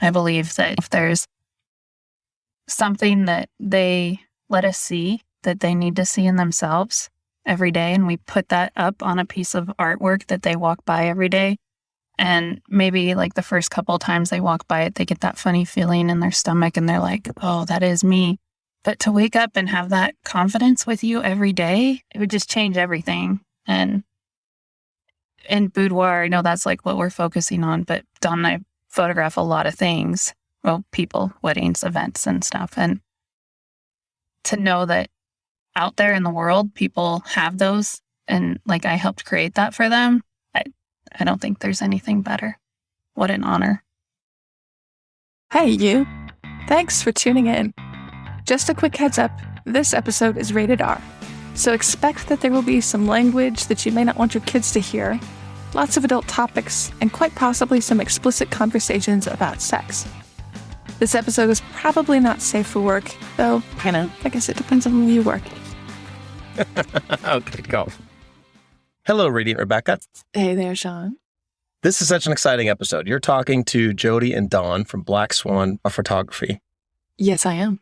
I believe that if there's something that they let us see that they need to see in themselves every day, and we put that up on a piece of artwork that they walk by every day, and maybe like the first couple of times they walk by it, they get that funny feeling in their stomach and they're like, oh, that is me. But to wake up and have that confidence with you every day, it would just change everything. And in boudoir, I know that's like what we're focusing on, but Dawn and I photograph a lot of things. Well, people, weddings, events and stuff. And to know that out there in the world, people have those and like I helped create that for them, I don't think there's anything better. What an honor. Hey, you. Thanks for tuning in. Just a quick heads up, this episode is rated R, so expect that there will be some language that you may not want your kids to hear, lots of adult topics, and quite possibly some explicit conversations about sex. This episode is probably not safe for work, though, I guess it depends on who you work. Okay, go. Hello, Radiant Rebecca. Hey there, Shawn. This is such an exciting episode. You're talking to Jody and Dawn from Black Swan Photography. Yes, I am.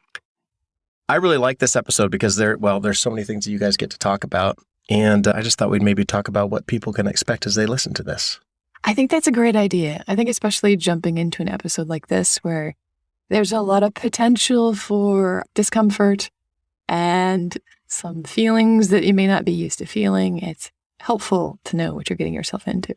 I really like this episode because there's so many things that you guys get to talk about. And I just thought we'd maybe talk about what people can expect as they listen to this. I think that's a great idea. I think especially jumping into an episode like this where there's a lot of potential for discomfort and some feelings that you may not be used to feeling. It's helpful to know what you're getting yourself into.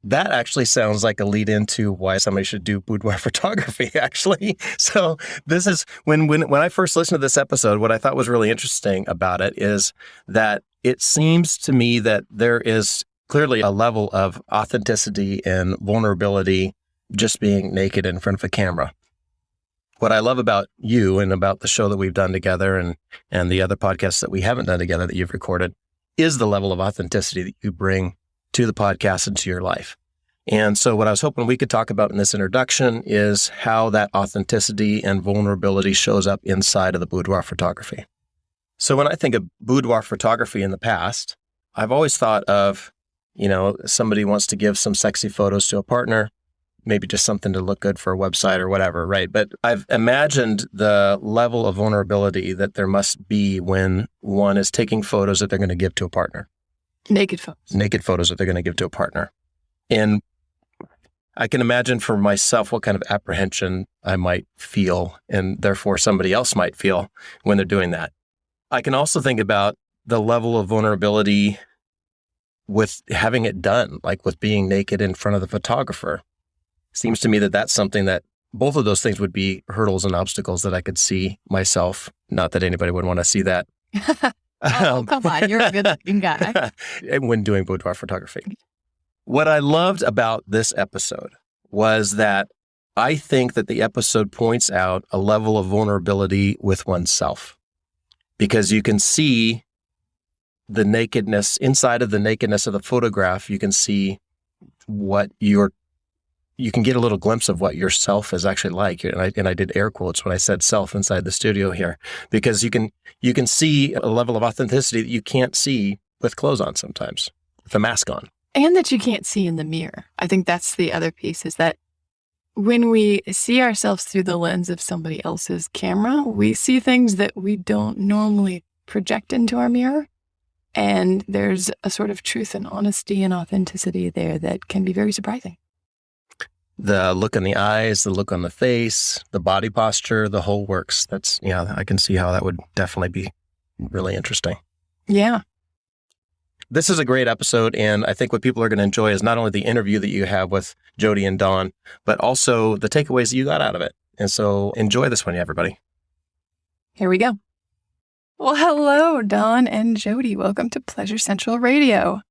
That actually sounds like a lead into why somebody should do boudoir photography, actually. So this is, when I first listened to this episode, what I thought was really interesting about it is that it seems to me that there is clearly a level of authenticity and vulnerability just being naked in front of a camera. What I love about you and about the show that we've done together and the other podcasts that we haven't done together that you've recorded is the level of authenticity that you bring to the podcast and to your life. And so what I was hoping we could talk about in this introduction is how that authenticity and vulnerability shows up inside of the boudoir photography. So when I think of boudoir photography in the past, I've always thought of, somebody wants to give some sexy photos to a partner, maybe just something to look good for a website or whatever, right? But I've imagined the level of vulnerability that there must be when one is taking photos that they're going to give to a partner. Naked photos that they're going to give to a partner. And I can imagine for myself what kind of apprehension I might feel and therefore somebody else might feel when they're doing that. I can also think about the level of vulnerability with having it done, like with being naked in front of the photographer. Seems to me that that's something that both of those things would be hurdles and obstacles that I could see myself. Not that anybody would want to see that. Come on, you're a good-looking guy. When doing boudoir photography. What I loved about this episode was that I think that the episode points out a level of vulnerability with oneself. Because you can see the nakedness, inside of the nakedness of the photograph, you can see what you can get a little glimpse of what yourself is actually like. And I did air quotes when I said self inside the studio here, because you can see a level of authenticity that you can't see with clothes on sometimes, with a mask on. And that you can't see in the mirror. I think that's the other piece, is that when we see ourselves through the lens of somebody else's camera, we see things that we don't normally project into our mirror. And there's a sort of truth and honesty and authenticity there that can be very surprising. The look in the eyes, the look on the face, the body posture, the whole works. I can see how that would definitely be really interesting. Yeah. This is a great episode, and I think what people are going to enjoy is not only the interview that you have with Jody and Dawn, but also the takeaways that you got out of it. And so enjoy this one, everybody. Here we go. Well, hello, Dawn and Jody. Welcome to Pleasure Central Radio.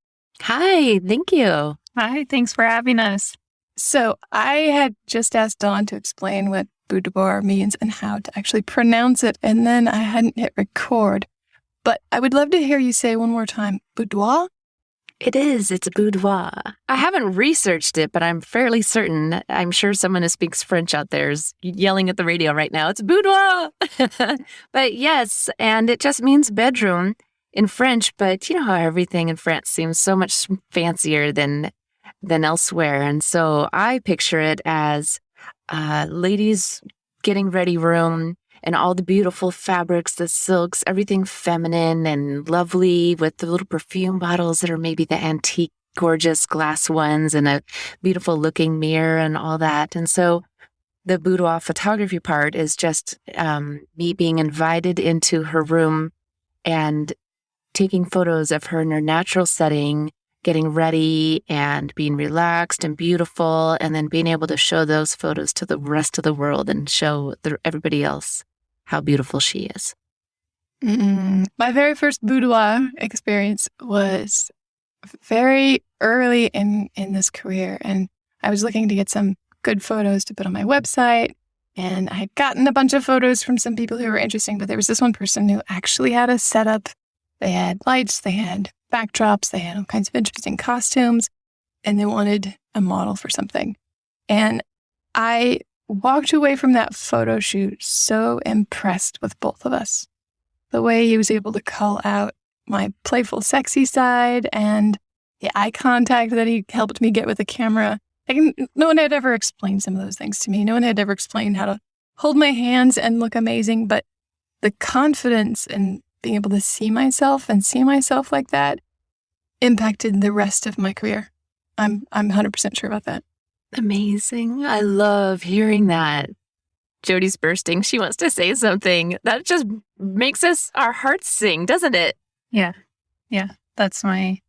Hi, thank you. Hi, thanks for having us. So I had just asked Dawn to explain what boudoir means and how to actually pronounce it, and then I hadn't hit record. But I would love to hear you say one more time, boudoir? It's a boudoir. I haven't researched it, but I'm fairly certain. I'm sure someone who speaks French out there is yelling at the radio right now. It's boudoir! But yes, and it just means bedroom in French, but you know how everything in France seems so much fancier than elsewhere. And so I picture it as ladies getting ready room and all the beautiful fabrics, the silks, everything feminine and lovely with the little perfume bottles that are maybe the antique, gorgeous glass ones and a beautiful looking mirror and all that. And so the boudoir photography part is just me being invited into her room and taking photos of her in her natural setting, getting ready and being relaxed and beautiful, and then being able to show those photos to the rest of the world and show everybody else how beautiful she is. My very first boudoir experience was very early in this career, and I was looking to get some good photos to put on my website, and I had gotten a bunch of photos from some people who were interesting, but there was this one person who actually had a setup. They had lights, they had backdrops, they had all kinds of interesting costumes, and they wanted a model for something. And I walked away from that photo shoot so impressed with both of us. The way he was able to call out my playful, sexy side and the eye contact that he helped me get with the camera. No one had ever explained some of those things to me. No one had ever explained how to hold my hands and look amazing, but the confidence in being able to see myself like that impacted the rest of my career. I'm 100% sure about that. Amazing. I love hearing that. Jody's bursting. She wants to say something. That just makes our hearts sing, doesn't it? Yeah. That's my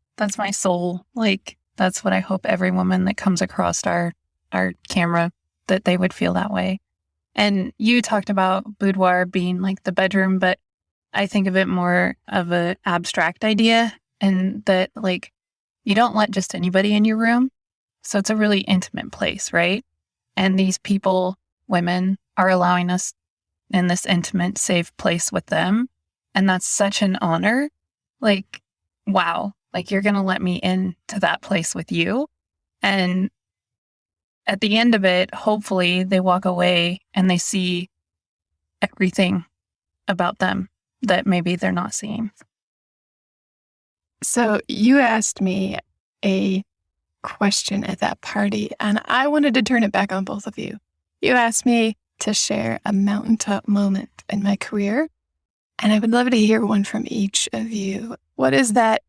soul. Like, that's what I hope every woman that comes across our camera, that they would feel that way. And you talked about boudoir being like the bedroom, but I think of it more of an abstract idea, and that like you don't let just anybody in your room. So it's a really intimate place, right? And these people, women, are allowing us in this intimate, safe place with them. And that's such an honor. Like, wow, like you're going to let me into that place with you. And at the end of it, hopefully they walk away and they see everything about them that maybe they're not seeing. So you asked me a question at that party, and I wanted to turn it back on both of you. You asked me to share a mountaintop moment in my career, and I would love to hear one from each of you. What is that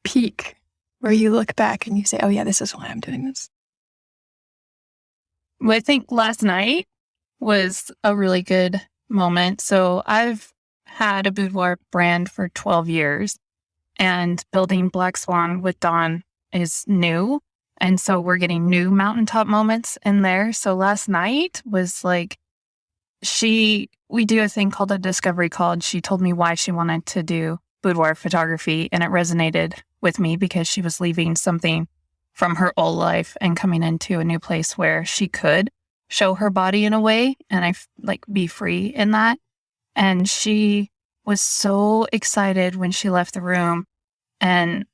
peak where you look back and you say, oh yeah, this is why I'm doing this? Well, I think last night was a really good moment. So I've had a boudoir brand for 12 years, and building Black Swan with Dawn is new. And so we're getting new mountaintop moments in there. So last night was like, we do a thing called a discovery call, and she told me why she wanted to do boudoir photography. And it resonated with me because she was leaving something from her old life and coming into a new place where she could show her body in a way and be free in that. And she was so excited when she left the room, and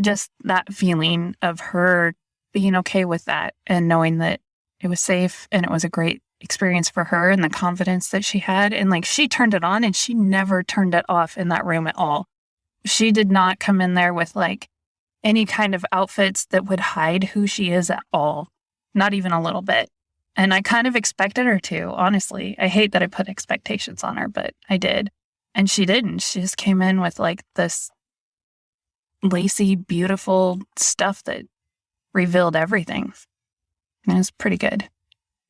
just that feeling of her being okay with that and knowing that it was safe and it was a great experience for her, and the confidence that she had. And like, she turned it on and she never turned it off in that room at all. She did not come in there with like any kind of outfits that would hide who she is at all. Not even a little bit. And I kind of expected her to, honestly. I hate that I put expectations on her, but I did. And she didn't. She just came in with like this lacy, beautiful stuff that revealed everything. And it was pretty good.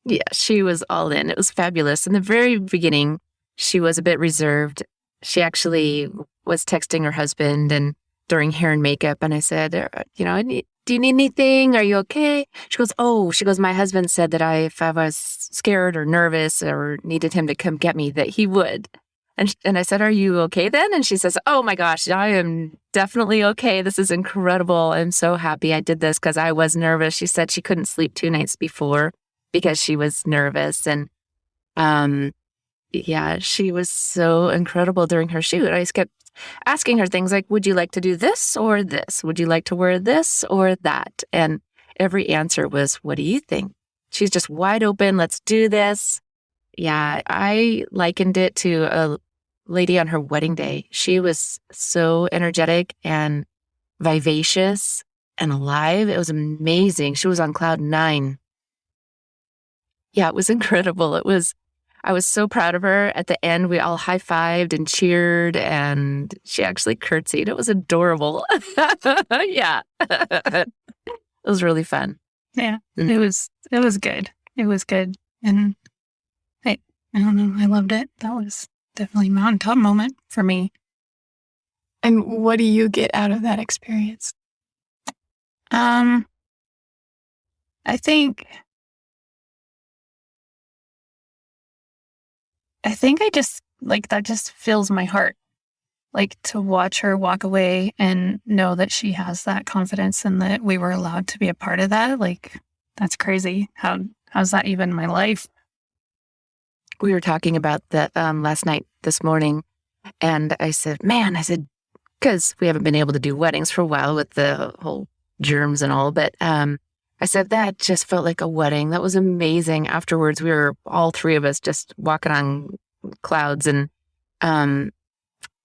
Yeah, she was all in. It was fabulous. In the very beginning, she was a bit reserved. She actually was texting her husband and during hair and makeup. And I said, do you need anything? Are you okay? She goes, my husband said that if I was scared or nervous or needed him to come get me, that he would. And I said, are you okay then? And she says, oh my gosh, I am definitely okay. This is incredible. I'm so happy I did this because I was nervous. She said she couldn't sleep 2 nights before because she was nervous. And she was so incredible during her shoot. I just kept asking her things like, would you like to do this or this? Would you like to wear this or that? And every answer was, what do you think? She's just wide open. Let's do this. Yeah, I likened it to a lady on her wedding day. She was so energetic and vivacious and alive. It was amazing. She was on cloud 9. Yeah, it was incredible. I was so proud of her. At the end, we all high-fived and cheered, and she actually curtsied. It was adorable. Yeah. It was really fun. Yeah, it was good. It was good. And I don't know, I loved it. That was definitely a mountaintop moment for me. And what do you get out of that experience? I think I just like that just fills my heart. Like to watch her walk away and know that she has that confidence and that we were allowed to be a part of that. Like that's crazy. How's that even my life? We were talking about that this morning, and I said, because we haven't been able to do weddings for a while with the whole germs and all, but I said, that just felt like a wedding. That was amazing. Afterwards, we were all three of us just walking on clouds, and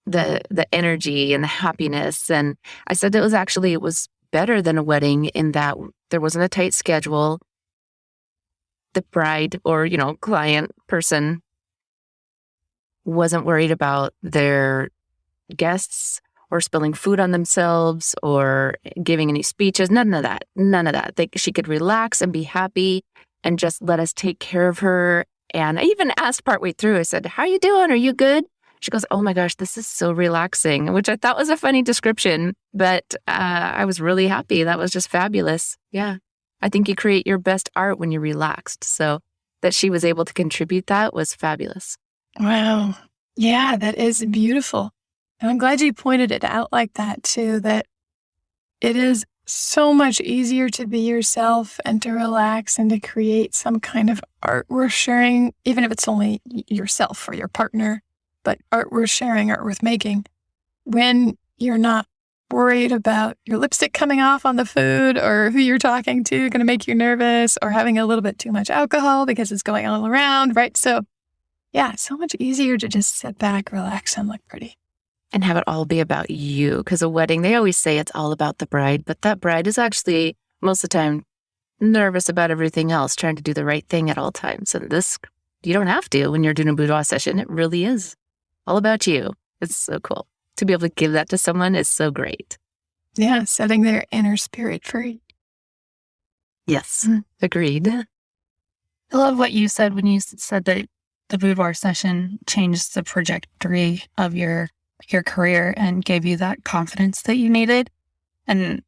the energy and the happiness. And I said it was better than a wedding in that there wasn't a tight schedule. The bride or, client person wasn't worried about their guests or spilling food on themselves or giving any speeches. None of that. She could relax and be happy and just let us take care of her. And I even asked partway through, I said, "How are you doing? Are you good?" She goes, "Oh my gosh, this is so relaxing," which I thought was a funny description, but I was really happy. That was just fabulous. Yeah. I think you create your best art when you're relaxed. So that she was able to contribute that was fabulous. Wow. Yeah, that is beautiful. And I'm glad you pointed it out like that too, that it is so much easier to be yourself and to relax and to create some kind of art worth sharing, even if it's only yourself or your partner, but art worth sharing, art worth making, when you're not worried about your lipstick coming off on the food or who you're talking to going to make you nervous or having a little bit too much alcohol because it's going all around, right? So yeah, so much easier to just sit back, relax, and look pretty. And have it all be about you. Because a wedding, they always say it's all about the bride, but that bride is actually most of the time nervous about everything else, trying to do the right thing at all times. And this, you don't have to when you're doing a boudoir session. It really is all about you. It's so cool. To be able to give that to someone is so great. Yeah, setting their inner spirit free. Yes, agreed. I love what you said when you said that the boudoir session changed the trajectory of your career and gave you that confidence that you needed. And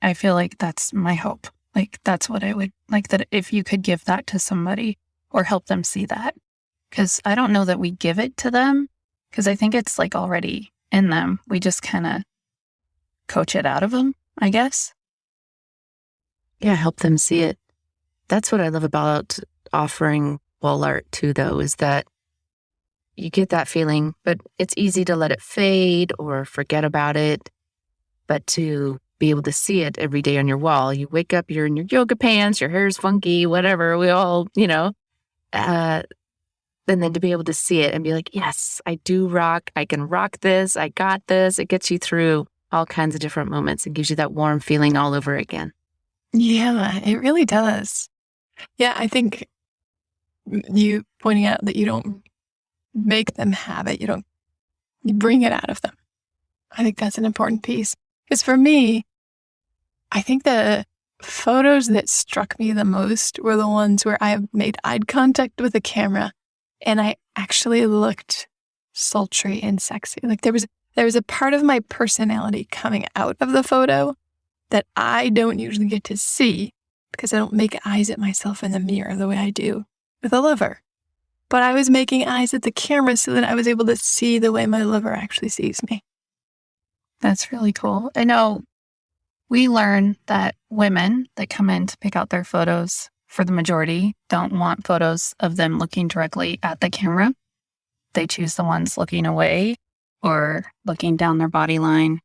I feel like that's my hope. Like that's what I would like, that if you could give that to somebody or help them see that. Because I don't know that we give it to them, because I think it's like already in them. We just kind of coach it out of them, I guess. Yeah, help them see it. That's what I love about offering wall art too, though, is that you get that feeling, but it's easy to let it fade or forget about it. But to be able to see it every day on your wall, you wake up, you're in your yoga pants, your hair's funky, whatever, we all, and then to be able to see it and be like, yes, I do rock. I can rock this. I got this. It gets you through all kinds of different moments and gives you that warm feeling all over again. Yeah, it really does. Yeah, I think you pointing out that you don't make them have it. You bring it out of them. I think that's an important piece. Because for me, I think the photos that struck me the most were the ones where I made eye contact with the camera and I actually looked sultry and sexy. Like there was a part of my personality coming out of the photo that I don't usually get to see because I don't make eyes at myself in the mirror the way I do with a lover. But I was making eyes at the camera so that I was able to see the way my lover actually sees me. That's really cool. I know we learn that women that come in to pick out their photos, for the majority, don't want photos of them looking directly at the camera. They choose the ones looking away or looking down their body line,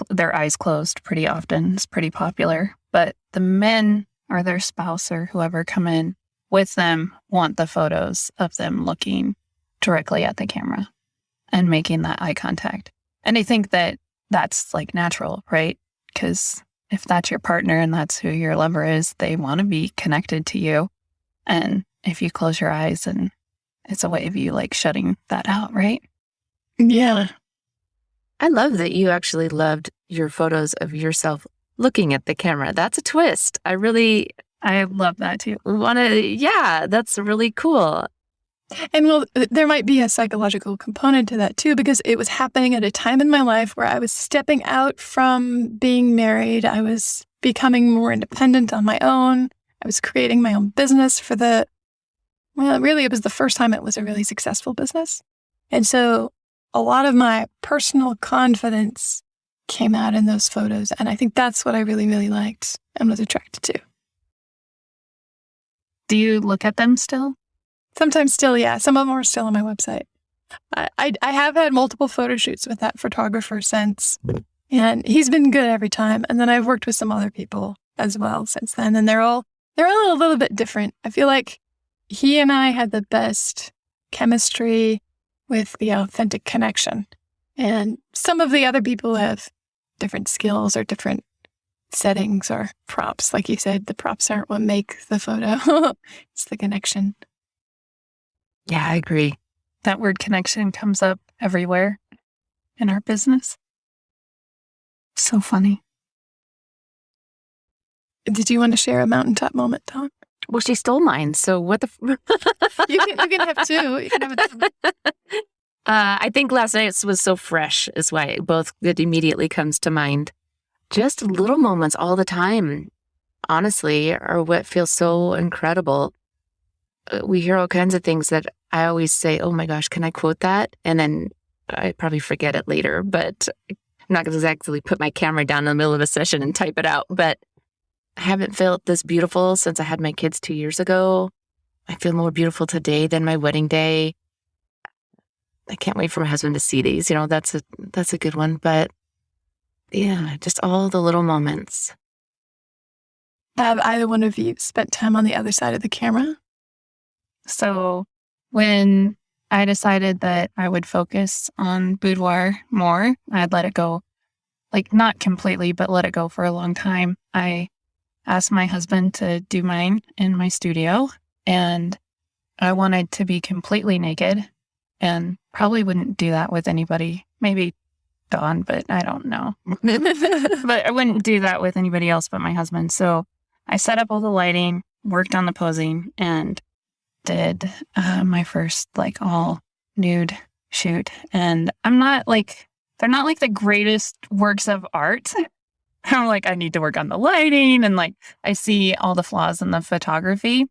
their eyes closed pretty often. It's pretty popular. But the men or their spouse or whoever come in with them want the photos of them looking directly at the camera and making that eye contact. And I think that that's like natural, right? Because if that's your partner and that's who your lover is, they want to be connected to you. And if you close your eyes, and it's a way of you like shutting that out, right? Yeah. I love that you actually loved your photos of yourself looking at the camera. That's a twist. I love that too. That's really cool. And well, there might be a psychological component to that too, because it was happening at a time in my life where I was stepping out from being married. I was becoming more independent on my own. I was creating my own business really, it was the first time it was a really successful business. And so a lot of my personal confidence came out in those photos. And I think that's what I really, really liked and was attracted to. Do you look at them still? Sometimes still, yeah. Some of them are still on my website. I have had multiple photo shoots with that photographer since, and he's been good every time. And then I've worked with some other people as well since then, and they're all a little bit different. I feel like he and I had the best chemistry with the authentic connection. And some of the other people have different skills or different settings or props. Like you said, the props aren't what make the photo. It's the connection. Yeah, I agree. That word connection comes up everywhere in our business. So funny. Did you want to share a mountaintop moment, Dawn? Well, she stole mine. So what the? You can have two. You can have a I think last night's was so fresh is why it immediately comes to mind. Just little moments all the time, honestly, are what feels so incredible. We hear all kinds of things that I always say, oh my gosh, can I quote that? And then I probably forget it later, but I'm not going to exactly put my camera down in the middle of a session and type it out. But I haven't felt this beautiful since I had my kids 2 years ago. I feel more beautiful today than my wedding day. I can't wait for my husband to see these. That's a good one. But yeah, just all the little moments. Have either one of you spent time on the other side of the camera? So when I decided that I would focus on boudoir more, I'd let it go, like not completely, but let it go for a long time. I asked my husband to do mine in my studio, and I wanted to be completely naked, and probably wouldn't do that with anybody. Maybe Dawn, but I don't know. But I wouldn't do that with anybody else but my husband. So I set up all the lighting, worked on the posing, and did my first like all nude shoot. And they're not like the greatest works of art. I'm like, I need to work on the lighting, and like I see all the flaws in the photography,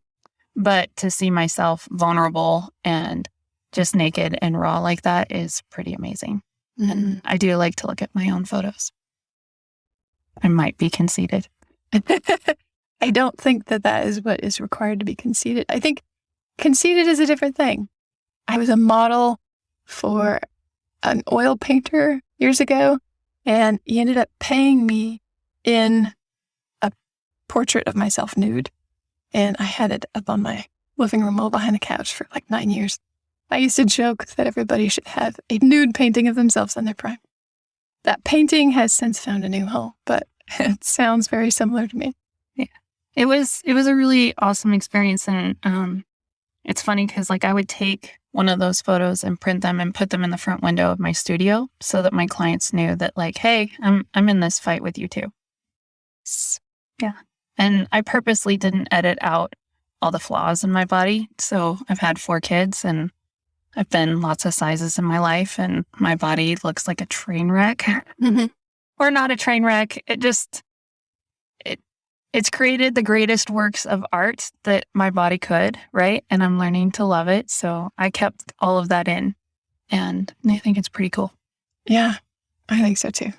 but to see myself vulnerable and just naked and raw like that is pretty amazing. Mm-hmm. And I do like to look at my own photos. I might be conceited. I don't think that is what is required to be conceited. I think conceited is a different thing. I was a model for an oil painter years ago, and he ended up paying me in a portrait of myself nude. And I had it up on my living room wall behind the couch for like 9 years. I used to joke that everybody should have a nude painting of themselves in their prime. That painting has since found a new home, but it sounds very similar to me. Yeah. It was a really awesome experience. And it's funny because like I would take one of those photos and print them and put them in the front window of my studio so that my clients knew that like, hey, I'm in this fight with you too. Yeah. And I purposely didn't edit out all the flaws in my body. So I've had 4 kids, and I've been lots of sizes in my life, and my body looks like a train wreck. Mm-hmm. Or not a train wreck. It's created the greatest works of art that my body could, right? And I'm learning to love it. So I kept all of that in, and I think it's pretty cool. Yeah, I think so too.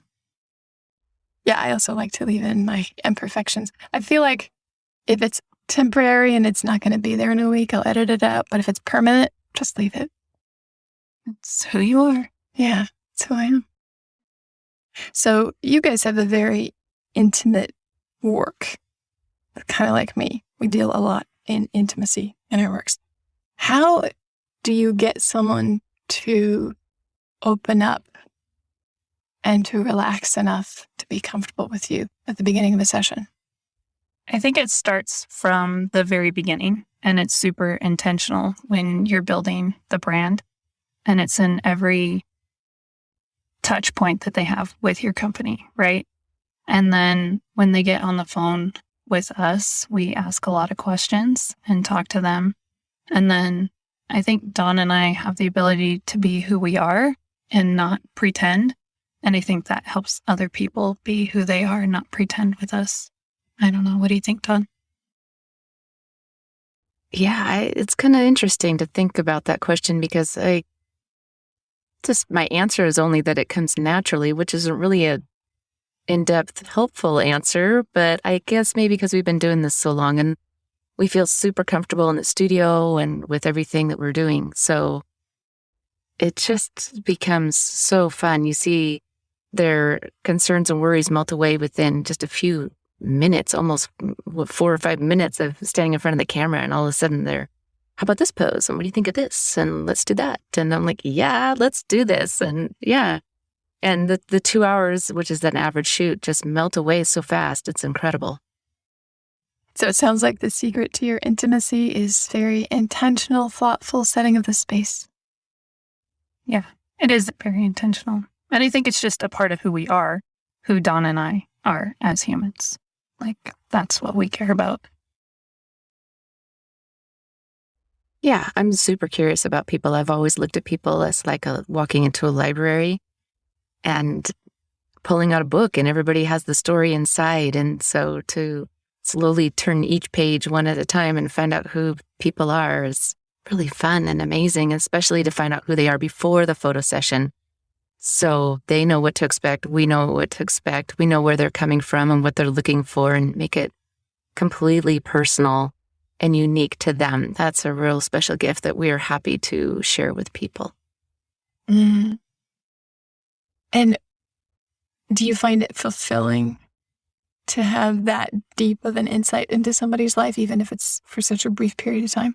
Yeah, I also like to leave in my imperfections. I feel like if it's temporary and it's not going to be there in a week, I'll edit it out. But if it's permanent, just leave it. It's who you are. Yeah, it's who I am. So you guys have a very intimate work. Kind of like me. We deal a lot in intimacy in our works. How do you get someone to open up and to relax enough to be comfortable with you at the beginning of a session? I think it starts from the very beginning. and it's super intentional when you're building the brand, and it's in every touch point that they have with your company, right? And then when they get on the phone with us, we ask a lot of questions and talk to them. And then I think Dawn and I have the ability to be who we are and not pretend. And I think that helps other people be who they are and not pretend with us. I don't know. What do you think, Dawn? Yeah, it's kind of interesting to think about that question because my answer is only that it comes naturally, which isn't really a in-depth, helpful answer. But I guess maybe because we've been doing this so long and we feel super comfortable in the studio and with everything that we're doing. So it just becomes so fun. You see their concerns and worries melt away within just a few minutes, almost 4 or 5 minutes of standing in front of the camera. And all of a sudden they're, how about this pose? And what do you think of this? And let's do that. And I'm like, yeah, let's do this. And yeah. And the 2 hours, which is an average shoot, just melt away so fast. It's incredible. So it sounds like the secret to your intimacy is very intentional, thoughtful setting of the space. Yeah, it is very intentional. And I think it's just a part of who we are, who Dawn and I are as humans. Like, that's what we care about. Yeah, I'm super curious about people. I've always looked at people as like walking into a library and pulling out a book, and everybody has the story inside. And so to slowly turn each page one at a time and find out who people are is really fun and amazing, especially to find out who they are before the photo session. So they know what to expect. We know what to expect. We know where they're coming from and what they're looking for, and make it completely personal and unique to them. That's a real special gift that we are happy to share with people. Mm. And do you find it fulfilling to have that deep of an insight into somebody's life, even if it's for such a brief period of time?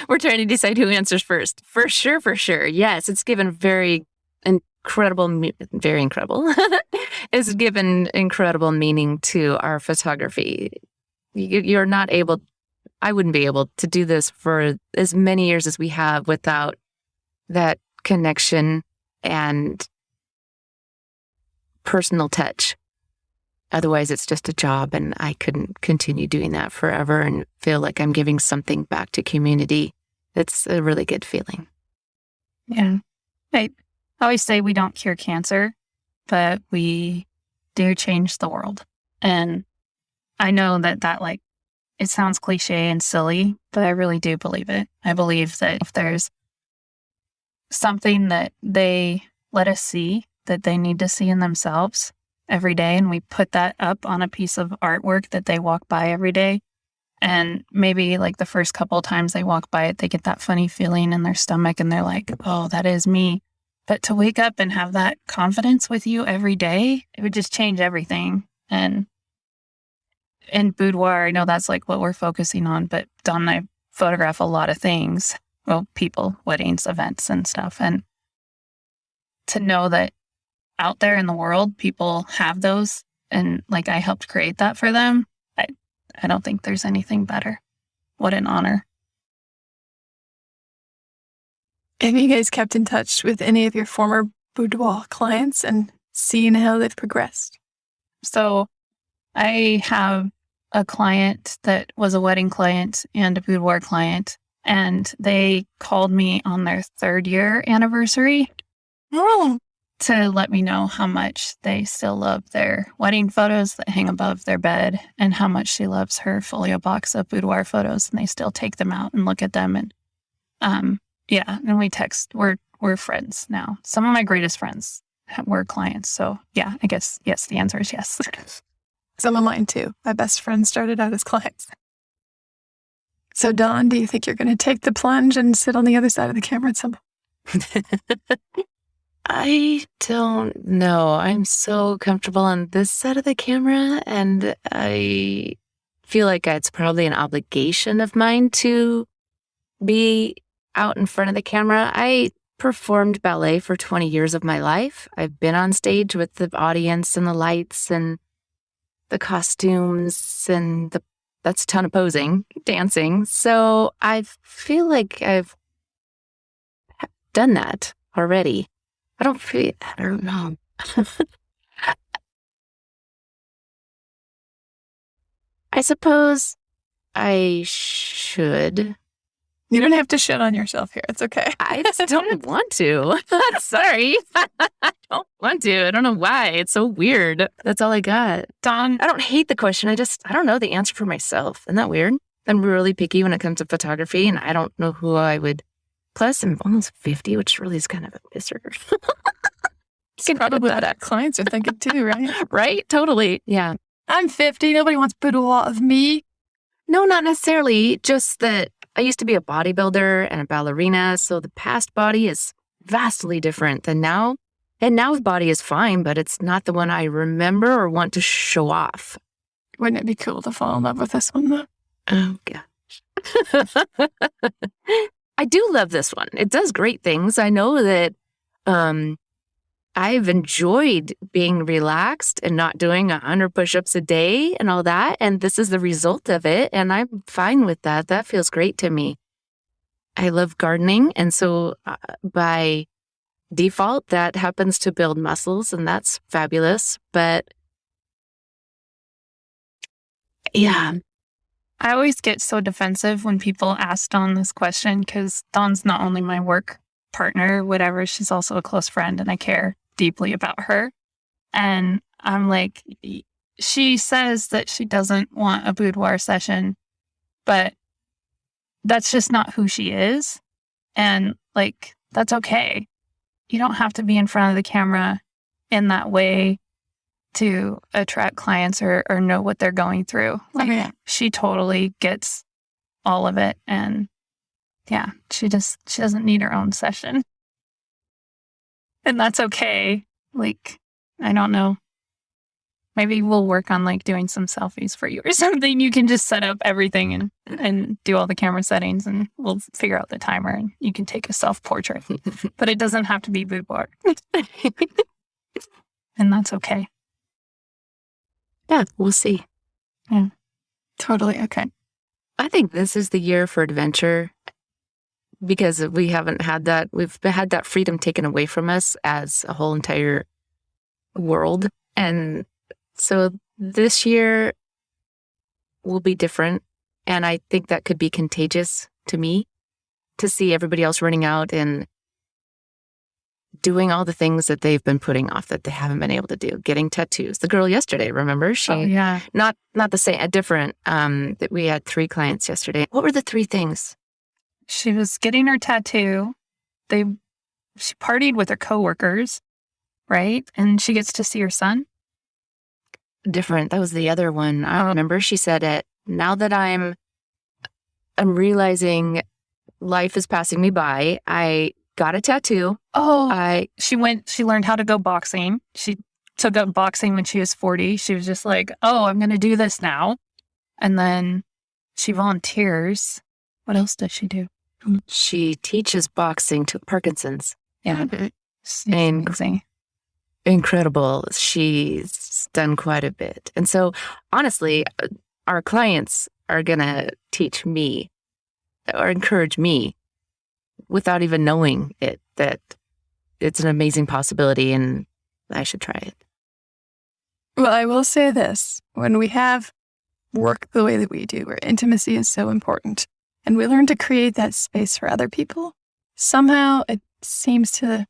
We're trying to decide who answers first. For sure, for sure. Yes, it's given very incredible. It's given incredible meaning to our photography. You're not able, I wouldn't be able to do this for as many years as we have without that connection and personal touch. Otherwise, it's just a job, and I couldn't continue doing that forever and feel like I'm giving something back to community. It's a really good feeling. Yeah. I always say we don't cure cancer, but we do change the world. And I know that like, it sounds cliche and silly, but I really do believe it. I believe that if there's something that they let us see that they need to see in themselves every day, and we put that up on a piece of artwork that they walk by every day, and maybe like the first couple of times they walk by it, they get that funny feeling in their stomach and they're like, oh, that is me. But to wake up and have that confidence with you every day, it would just change everything. And in boudoir, I know that's like what we're focusing on, but Dawn and I photograph a lot of things. Well, people, weddings, events and stuff. And to know that out there in the world, people have those, and like I helped create that for them, I don't think there's anything better. What an honor. Have you guys kept in touch with any of your former boudoir clients and seen how they've progressed? So I have a client that was a wedding client and a boudoir client, and they called me on their 3rd year anniversary to let me know how much they still love their wedding photos that hang above their bed, and how much she loves her folio box of boudoir photos, and they still take them out and look at them. And yeah, and we text. We're friends now. Some of my greatest friends were clients. So yeah, I guess yes. The answer is yes. Some of mine too. My best friends started out as clients. So Dawn, do you think you're going to take the plunge and sit on the other side of the camera at some point? I don't know. I'm so comfortable on this side of the camera, and I feel like it's probably an obligation of mine to be out in front of the camera. I performed ballet for 20 years of my life. I've been on stage with the audience and the lights and the costumes and the That's a ton of posing, dancing. So I feel like I've done that already. I don't know. I suppose I should. You don't have to shit on yourself here. It's okay. I just don't want to. Sorry. I don't want to. I don't know why. It's so weird. That's all I got. Dawn, I don't hate the question. I don't know the answer for myself. Isn't that weird? I'm really picky when it comes to photography, and I don't know who I would. Plus, I'm almost 50, which really is kind of a pisser. It's probably what clients are thinking too, right? Right? Totally. Yeah. I'm 50. Nobody wants boudoir of me. No, not necessarily. Just that I used to be a bodybuilder and a ballerina, so the past body is vastly different than now. And now's body is fine, but it's not the one I remember or want to show off. Wouldn't it be cool to fall in love with this one, though? Oh, gosh. I do love this one. It does great things. I know that I've enjoyed being relaxed and not doing 100 push-ups a day and all that. And this is the result of it. And I'm fine with that. That feels great to me. I love gardening. And so by default, that happens to build muscles, and that's fabulous. But yeah. I always get so defensive when people ask Dawn this question because Dawn's not only my work partner, whatever, she's also a close friend and I care deeply about her. And I'm like, she says that she doesn't want a boudoir session, but that's just not who she is. And like, that's okay. You don't have to be in front of the camera in that way to attract clients or know what they're going through. Like, she totally gets all of it. And yeah, she doesn't need her own session. And that's okay. Like, I don't know. Maybe we'll work on like doing some selfies for you or something. You can just set up everything and do all the camera settings and we'll figure out the timer and you can take a self-portrait. But it doesn't have to be boudoir. And that's okay. Yeah, we'll see. Yeah, totally. Okay. I think this is the year for adventure because we haven't had that. We've had that freedom taken away from us as a whole entire world. And so this year will be different. And I think that could be contagious to me to see everybody else running out and doing all the things that they've been putting off that they haven't been able to do. Getting tattoos. The girl yesterday, remember? Not the same, a different, that we had 3 clients yesterday. What were the 3 things? She was getting her tattoo. She partied with her coworkers, right? And she gets to see her son. Different. That was the other one. I don't remember. She said it. Now that I'm realizing life is passing me by, I got a tattoo. She learned how to go boxing. She took up boxing when she was 40. She was just like, oh, I'm going to do this now. And then she volunteers. What else does she do? She teaches boxing to Parkinson's. Yeah. Amazing. Incredible. She's done quite a bit. And so honestly, our clients are going to teach me or encourage me without even knowing it, that it's an amazing possibility and I should try it. Well, I will say this. When we have work the way that we do, where intimacy is so important, and we learn to create that space for other people, somehow it seems to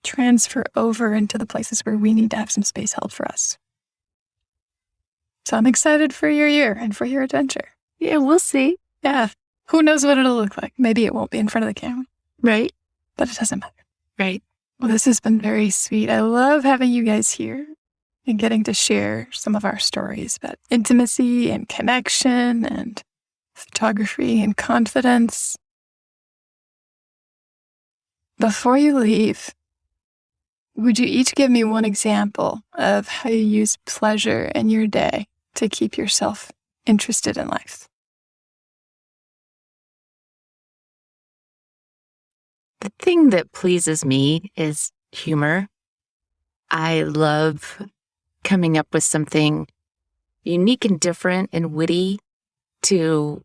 transfer over into the places where we need to have some space held for us. So I'm excited for your year and for your adventure. Yeah, we'll see. Yeah. Who knows what it'll look like? Maybe it won't be in front of the camera. Right. But it doesn't matter. Right. Well, this has been very sweet. I love having you guys here and getting to share some of our stories about intimacy and connection and photography and confidence. Before you leave, would you each give me one example of how you use pleasure in your day to keep yourself interested in life? The thing that pleases me is humor. I love coming up with something unique and different and witty to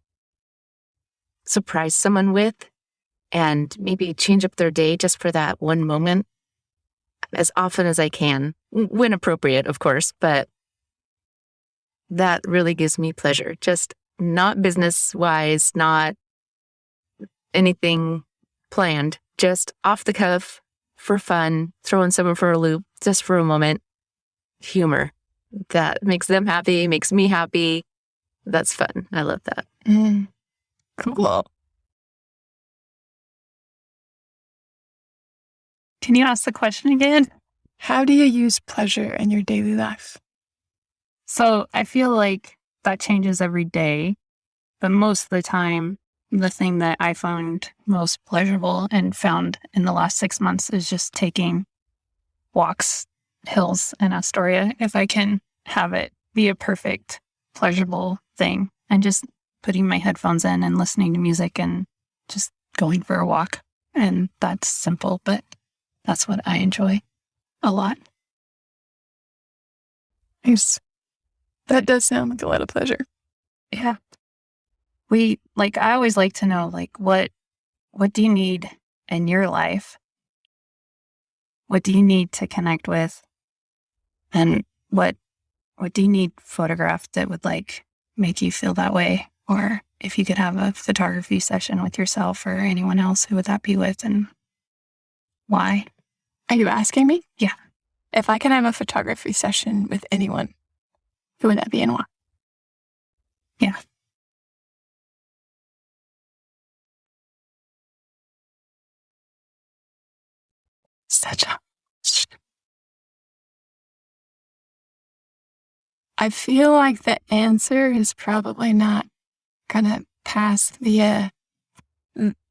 surprise someone with and maybe change up their day just for that one moment as often as I can, when appropriate, of course, but that really gives me pleasure. Just not business-wise, not anything planned, just off the cuff, for fun, throwing someone for a loop, just for a moment. Humor. That makes them happy, makes me happy. That's fun. I love that. Cool. Can you ask the question again? How do you use pleasure in your daily life? So I feel like that changes every day, but most of the time, the thing that I found most pleasurable and found in the last 6 months is just taking walks, hills in Astoria, if I can have it be a perfect, pleasurable thing, and just putting my headphones in and listening to music and just going for a walk. And that's simple, but that's what I enjoy a lot. Nice. That does sound like a lot of pleasure. Yeah. I always like to know, what do you need in your life? What do you need to connect with? And what do you need photographed that would make you feel that way? Or if you could have a photography session with yourself or anyone else, who would that be with and why? Are you asking me? Yeah. If I can have a photography session with anyone, who would that be and why? Yeah. Such a... I feel like the answer is probably not gonna pass the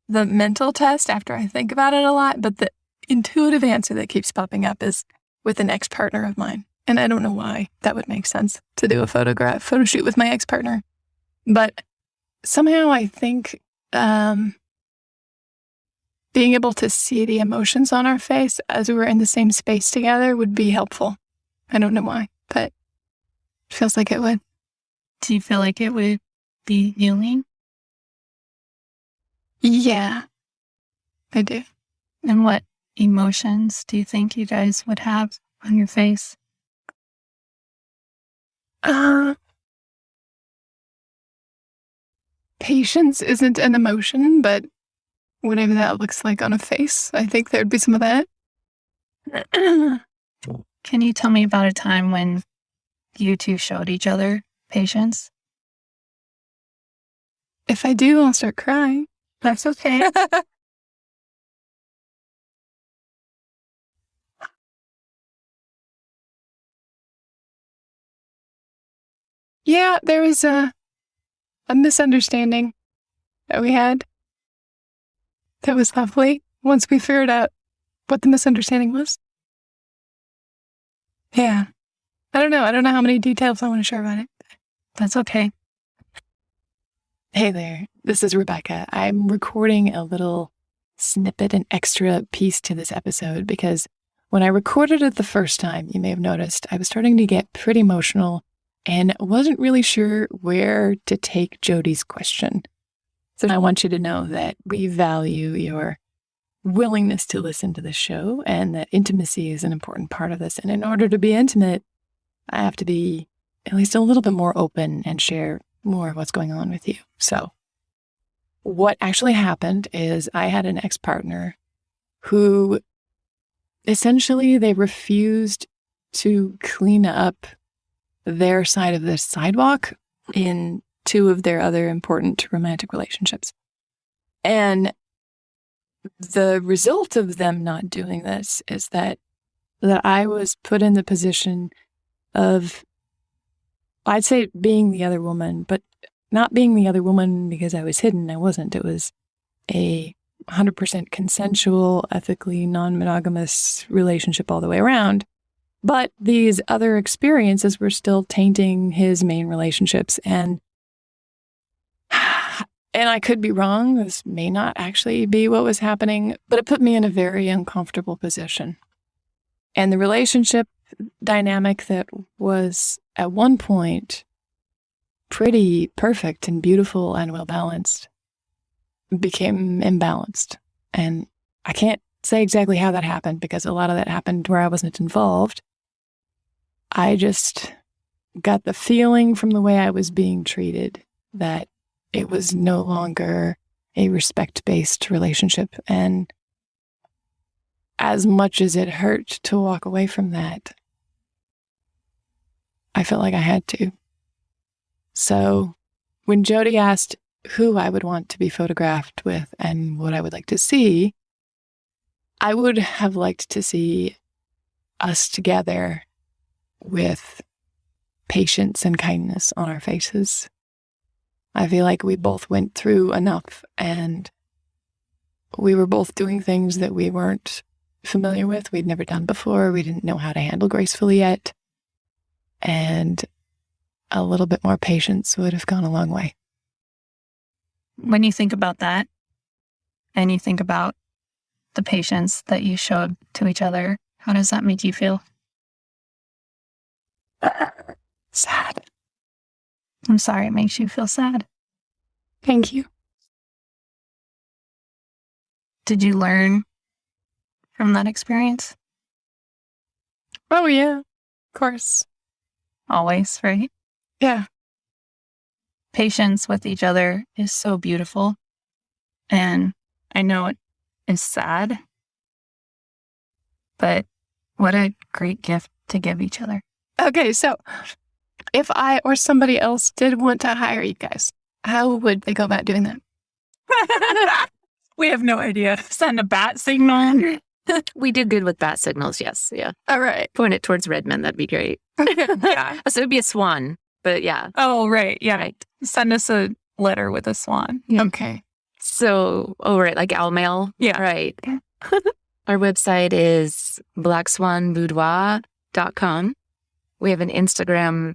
mental test after I think about it a lot, but the intuitive answer that keeps popping up is with an ex-partner of mine. And I don't know why that would make sense to do a photo shoot with my ex-partner. But somehow I think being able to see the emotions on our face as we were in the same space together would be helpful. I don't know why, but it feels like it would. Do you feel like it would be healing? Yeah, I do. And what emotions do you think you guys would have on your face? Patience isn't an emotion, but whatever that looks like on a face, I think there'd be some of that. Can you tell me about a time when you two showed each other patience? If I do, I'll start crying. That's okay. Yeah, there was a misunderstanding that we had. That was lovely once we figured out what the misunderstanding was. Yeah. I don't know how many details I want to share about it. That's okay. Hey there, this is Rebecca. I'm recording a little snippet, an extra piece to this episode because when I recorded it the first time, you may have noticed, I was starting to get pretty emotional and wasn't really sure where to take Jody's question. So I want you to know that we value your willingness to listen to the show and that intimacy is an important part of this. And in order to be intimate, I have to be at least a little bit more open and share more of what's going on with you. So what actually happened is I had an ex-partner who essentially they refused to clean up their side of the sidewalk in two of their other important romantic relationships. And the result of them not doing this is that I was put in the position of, I'd say, being the other woman, but not being the other woman because I was hidden. I wasn't. It was a 100% consensual, ethically non-monogamous relationship all the way around. But these other experiences were still tainting his main relationships. And I could be wrong. This may not actually be what was happening, but it put me in a very uncomfortable position. And the relationship dynamic that was at one point pretty perfect and beautiful and well-balanced became imbalanced. And I can't say exactly how that happened because a lot of that happened where I wasn't involved. I just got the feeling from the way I was being treated that it was no longer a respect-based relationship. And as much as it hurt to walk away from that, I felt like I had to. So when Jody asked who I would want to be photographed with and what I would like to see, I would have liked to see us together with patience and kindness on our faces. I feel like we both went through enough, and we were both doing things that we weren't familiar with. We'd never done before. We didn't know how to handle gracefully yet. And a little bit more patience would have gone a long way. When you think about that, and you think about the patience that you showed to each other, how does that make you feel? Sad. I'm sorry it makes you feel sad. Thank you. Did you learn from that experience? Oh, yeah. Of course. Always, right? Yeah. Patience with each other is so beautiful. And I know it is sad, but what a great gift to give each other. Okay, so if I or somebody else did want to hire you guys, how would they go about doing that? We have no idea. Send a bat signal. We do good with bat signals, yes. Yeah. All right. Point it towards Redmond. That'd be great. Yeah. So it'd be a swan, but yeah. Oh, right. Yeah. Right. Send us a letter with a swan. Okay. So, right, like owl mail? Yeah. Right. Our website is blackswanboudoir.com. We have an Instagram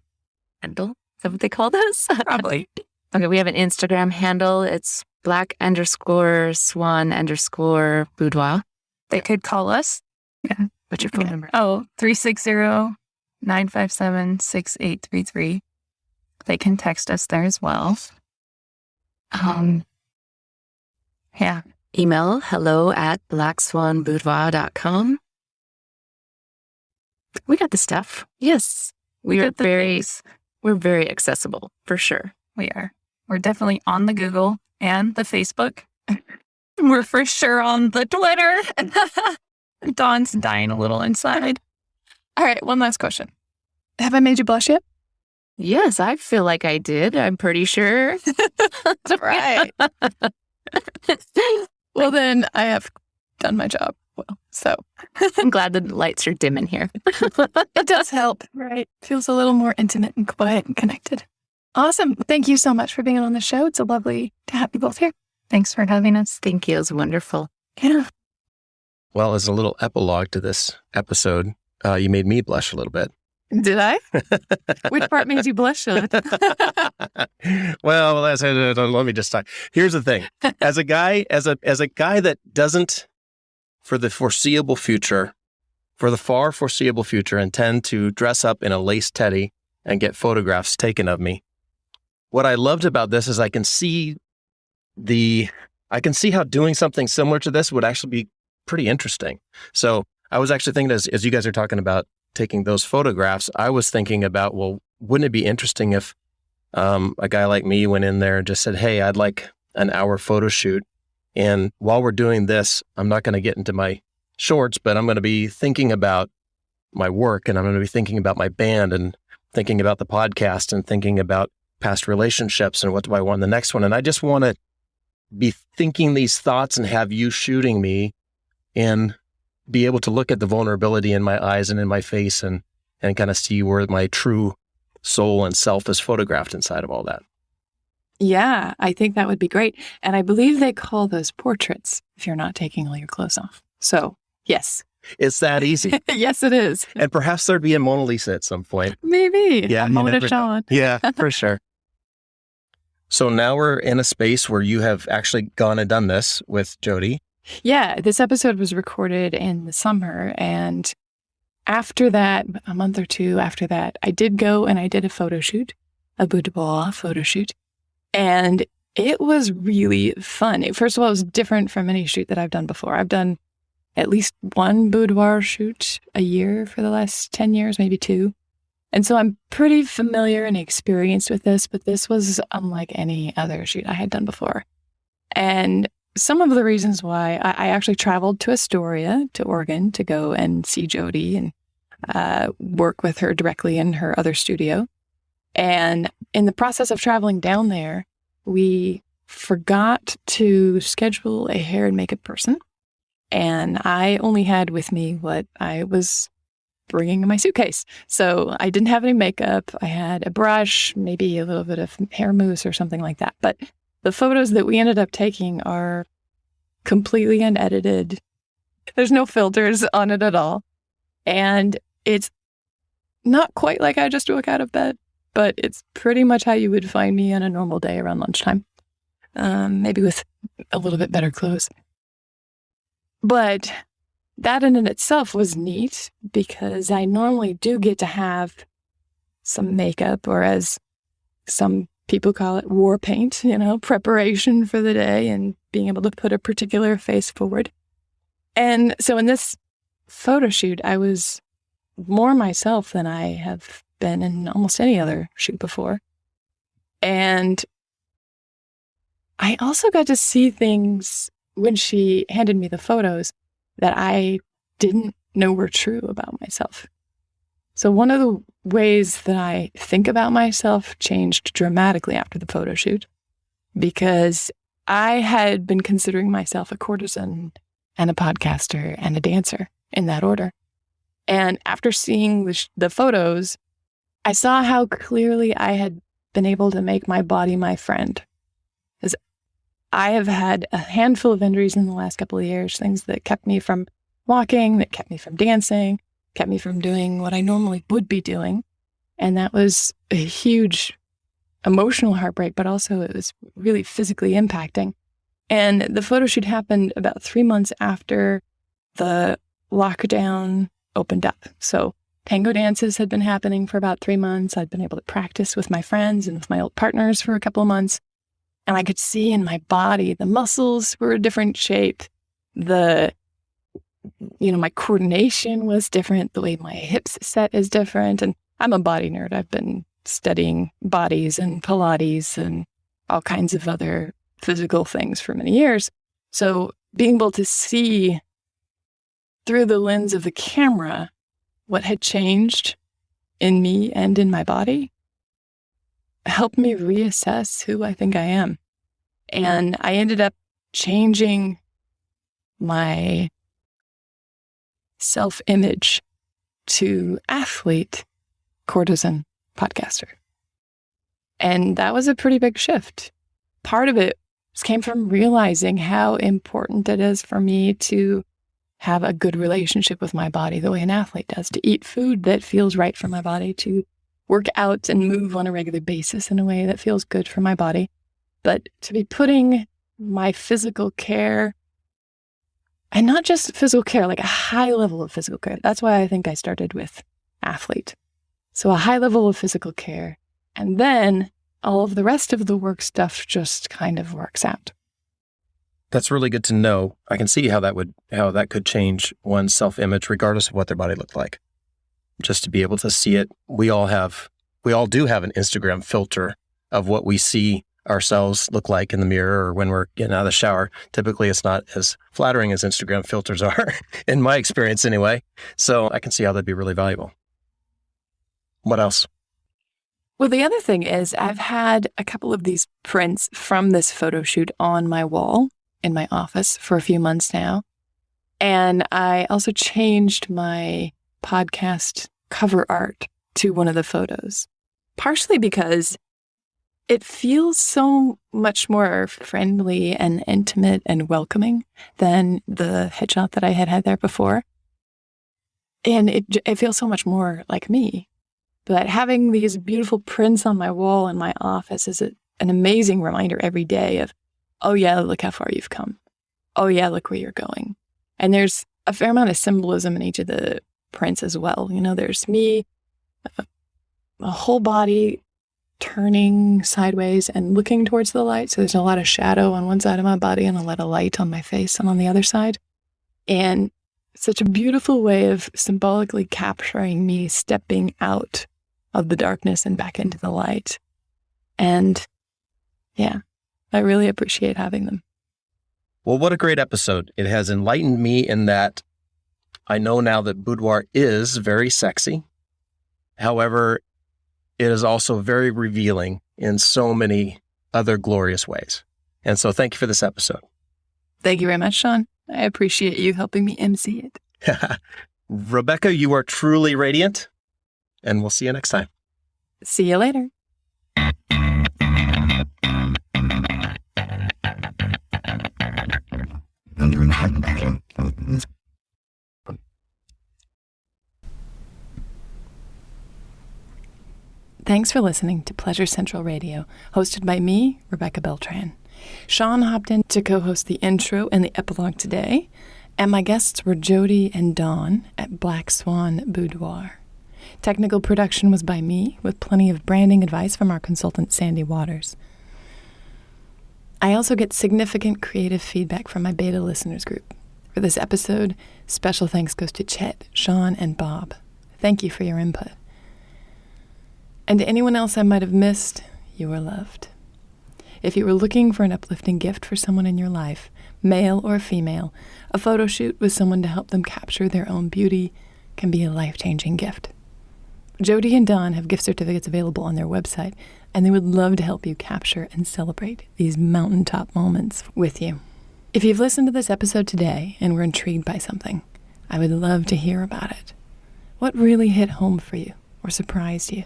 handle. Is that what they call this? Probably. Okay, we have an Instagram handle. It's black_swan_boudoir. They could call us. Yeah. What's your phone number? Oh, 360-957-6833. They can text us there as well. Yeah. Email hello@blackswanboudoir.com. We got the stuff. Yes. We're very accessible for sure. We are. We're definitely on the Google and the Facebook. We're for sure on the Twitter. Dawn's dying a little inside. All right, one last question. Have I made you blush yet? Yes, I feel like I did. I'm pretty sure. Right. Well, then I have done my job well. So I'm glad the lights are dim in here. it does help, right? Feels a little more intimate and quiet and connected. Awesome. Thank you so much for being on the show. It's so lovely to have you both here. Thanks for having us. Thank you. It was wonderful. Yeah. Well, as a little epilogue to this episode, you made me blush a little bit. Did I? Which part made you blush? Well, let me just talk. Here's the thing: as a guy that doesn't, for the far foreseeable future, intend to dress up in a lace teddy and get photographs taken of me. What I loved about this is I can see how doing something similar to this would actually be pretty interesting. So I was actually thinking, as you guys are talking about taking those photographs, I was thinking about, well, wouldn't it be interesting if a guy like me went in there and just said, hey, I'd like an hour photo shoot. And while we're doing this, I'm not going to get into my shorts, but I'm going to be thinking about my work, and I'm going to be thinking about my band, and thinking about the podcast, and thinking about past relationships, and what do I want in the next one. And I just want to be thinking these thoughts and have you shooting me and be able to look at the vulnerability in my eyes and in my face and kind of see where my true soul and self is photographed inside of all that. Yeah, I think that would be great. And I believe they call those portraits if you're not taking all your clothes off. So, yes. It's that easy. Yes, it is. And perhaps there'd be a Mona Lisa at some point. Maybe. Yeah. A moment of Shawn. Yeah, for sure. So now we're in a space where you have actually gone and done this with Jody. Yeah, this episode was recorded in the summer. And after that, a month or two after that, I did go and I did a photo shoot. a boudoir photo shoot. And it was really fun. First of all, it was different from any shoot that I've done before. I've done at least one boudoir shoot a year for the last 10 years, maybe 2. And so I'm pretty familiar and experienced with this, but this was unlike any other shoot I had done before. And some of the reasons why I actually traveled to Astoria, to Oregon, to go and see Jody and work with her directly in her other studio. And in the process of traveling down there, we forgot to schedule a hair and makeup person. And I only had with me what I was bringing in my suitcase. So I didn't have any makeup. I had a brush, maybe a little bit of hair mousse or something like that. But the photos that we ended up taking are completely unedited. There's no filters on it at all. And it's not quite like I just woke out of bed, but it's pretty much how you would find me on a normal day around lunchtime, maybe with a little bit better clothes. But that in itself was neat because I normally do get to have some makeup, or as some people call it, war paint, preparation for the day and being able to put a particular face forward. And so in this photo shoot, I was more myself than I have been in almost any other shoot before. And I also got to see things when she handed me the photos that I didn't know were true about myself. So one of the ways that I think about myself changed dramatically after the photo shoot, because I had been considering myself a courtesan and a podcaster and a dancer in that order. And after seeing the photos, I saw how clearly I had been able to make my body my friend. Because I have had a handful of injuries in the last couple of years, things that kept me from walking, that kept me from dancing, kept me from doing what I normally would be doing. And that was a huge emotional heartbreak, but also it was really physically impacting. And the photo shoot happened about 3 months after the lockdown opened up. So tango dances had been happening for about 3 months. I'd been able to practice with my friends and with my old partners for a couple of months. And I could see in my body, the muscles were a different shape. My coordination was different. The way my hips set is different. And I'm a body nerd. I've been studying bodies and Pilates and all kinds of other physical things for many years. So being able to see through the lens of the camera what had changed in me and in my body helped me reassess who I think I am. And I ended up changing my self-image to athlete, courtesan, podcaster. And that was a pretty big shift. Part of it came from realizing how important it is for me to have a good relationship with my body the way an athlete does, to eat food that feels right for my body, to work out and move on a regular basis in a way that feels good for my body. But to be putting my physical care, and not just physical care, like a high level of physical care. That's why I think I started with athlete. So a high level of physical care. And then all of the rest of the work stuff just kind of works out. That's really good to know. I can see how that could change one's self-image regardless of what their body looked like. Just to be able to see it. We all do have an Instagram filter of what we see ourselves look like in the mirror or when we're getting out of the shower. Typically, it's not as flattering as Instagram filters are, in my experience anyway. So I can see how that'd be really valuable. What else? Well, the other thing is I've had a couple of these prints from this photo shoot on my wall in my office for a few months now. And I also changed my podcast cover art to one of the photos, partially because it feels so much more friendly and intimate and welcoming than the headshot that I had there before. And it feels so much more like me. But having these beautiful prints on my wall in my office is an amazing reminder every day of, oh yeah, look how far you've come. Oh yeah, look where you're going. And there's a fair amount of symbolism in each of the prints as well. There's me, a whole body turning sideways and looking towards the light. So there's a lot of shadow on one side of my body and a lot of light on my face and on the other side. And such a beautiful way of symbolically capturing me stepping out of the darkness and back into the light. And yeah, I really appreciate having them. Well, what a great episode. It has enlightened me in that I know now that boudoir is very sexy. However, it is also very revealing in so many other glorious ways. And so thank you for this episode. Thank you very much, Shawn. I appreciate you helping me MC it. Rebecca, you are truly radiant, and we'll see you next time. See you later. Thanks for listening to Pleasure Central Radio, hosted by me, Rebecca Beltran. Shawn hopped in to co-host the intro and the epilogue today, and my guests were Jody and Dawn at Black Swan Boudoir. Technical production was by me, with plenty of branding advice from our consultant, Sandy Waters. I also get significant creative feedback from my beta listeners group. For this episode, special thanks goes to Chet, Shawn, and Bob. Thank you for your input. And to anyone else I might have missed, you are loved. If you were looking for an uplifting gift for someone in your life, male or female, a photo shoot with someone to help them capture their own beauty can be a life-changing gift. Jody and Dawn have gift certificates available on their website, and they would love to help you capture and celebrate these mountaintop moments with you. If you've listened to this episode today and were intrigued by something, I would love to hear about it. What really hit home for you or surprised you?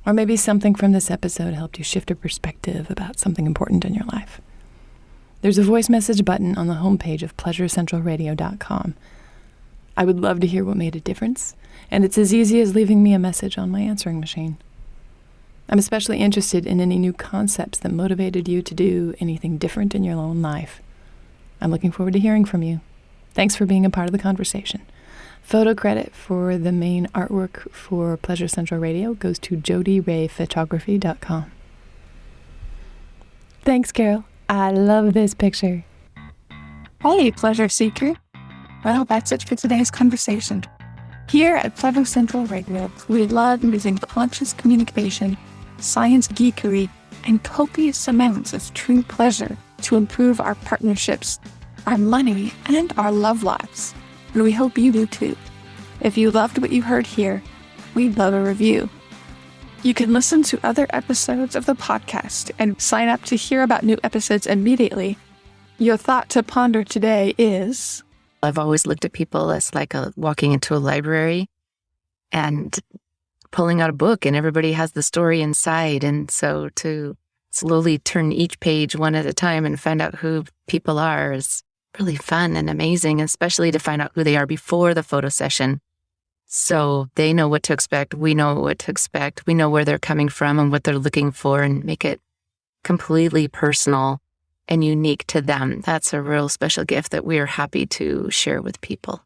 Or maybe something from this episode helped you shift a perspective about something important in your life. There's a voice message button on the homepage of pleasurecentralradio.com. I would love to hear what made a difference, and it's as easy as leaving me a message on my answering machine. I'm especially interested in any new concepts that motivated you to do anything different in your own life. I'm looking forward to hearing from you. Thanks for being a part of the conversation. Photo credit for the main artwork for Pleasure Central Radio goes to jodyrayphotography.com. Thanks, Carol. I love this picture. Hey, Pleasure Seeker. Well, that's it for today's conversation. Here at Pleasure Central Radio, we love using conscious communication, science geekery, and copious amounts of true pleasure to improve our partnerships, our money, and our love lives. And we hope you do too. If you loved what you heard here, we'd love a review. You can listen to other episodes of the podcast and sign up to hear about new episodes immediately. Your thought to ponder today is... I've always looked at people as like walking into a library and pulling out a book, and everybody has the story inside. And so to slowly turn each page one at a time and find out who people are is really fun and amazing, especially to find out who they are before the photo session. So they know what to expect. We know what to expect. We know where they're coming from and what they're looking for, and make it completely personal and unique to them. That's a real special gift that we are happy to share with people.